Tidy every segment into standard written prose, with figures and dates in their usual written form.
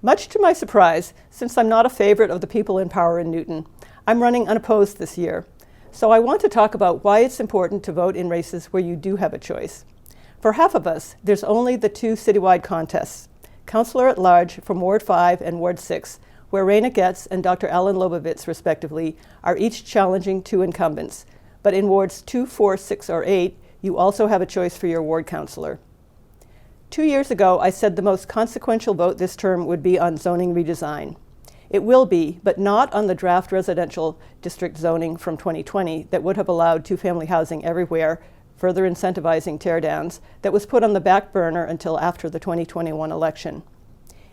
Much to my surprise, since I'm not a favorite of the people in power in Newton, I'm running unopposed this year. So I want to talk about why it's important to vote in races where you do have a choice. For half of us, there's only the two citywide contests, Councilor at Large from Ward 5 and Ward 6, where Raina Getz and Dr. Alan Lobovitz, respectively, are each challenging two incumbents. But in Wards 2, 4, 6, or 8, you also have a choice for your ward councillor. 2 years ago, I said the most consequential vote this term would be on zoning redesign. It will be, but not on the draft residential district zoning from 2020 that would have allowed two-family housing everywhere, further incentivizing teardowns, that was put on the back burner until after the 2021 election.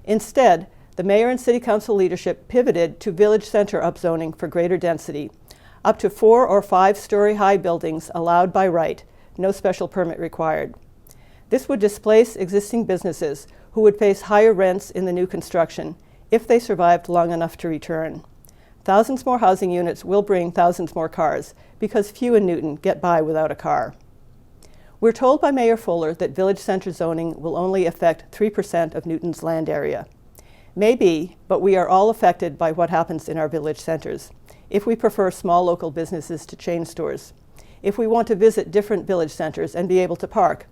Instead, the mayor and city council leadership pivoted to village center upzoning for greater density, up to 4 or 5 story high buildings allowed by right, no special permit required. This would displace existing businesses who would face higher rents in the new construction if they survived long enough to return. Thousands more housing units will bring thousands more cars because few in Newton get by without a car. We're told by Mayor Fuller that village center zoning will only affect 3% of Newton's land area. Maybe, but we are all affected by what happens in our village centers. If we prefer small local businesses to chain stores, if we want to visit different village centers and be able to park,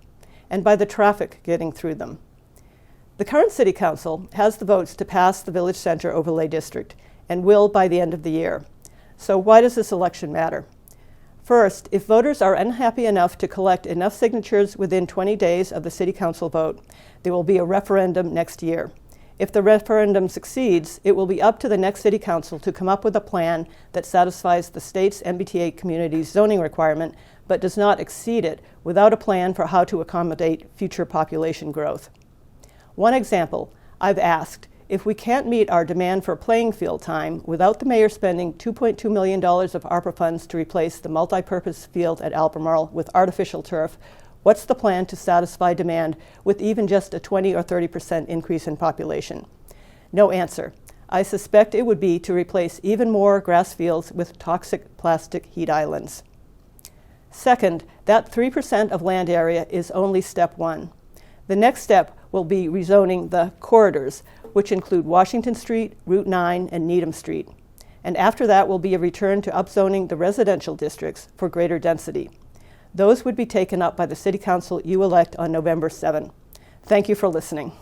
and by the traffic getting through them. The current City Council has the votes to pass the Village Center Overlay District and will by the end of the year. So why does this election matter? First, if voters are unhappy enough to collect enough signatures within 20 days of the City Council vote, there will be a referendum next year. If the referendum succeeds, it will be up to the next City Council to come up with a plan that satisfies the state's MBTA community's zoning requirement but does not exceed it without a plan for how to accommodate future population growth. One example, I've asked, if we can't meet our demand for playing field time without the mayor spending $2.2 million of ARPA funds to replace the multi-purpose field at Albemarle with artificial turf, what's the plan to satisfy demand with even just a 20 or 30% increase in population? No answer. I suspect it would be to replace even more grass fields with toxic plastic heat islands. Second, that 3% of land area is only step one. The next step will be rezoning the corridors, which include Washington Street, Route 9, and Needham Street. And after that will be a return to upzoning the residential districts for greater density. Those would be taken up by the City Council you elect on November 7. Thank you for listening.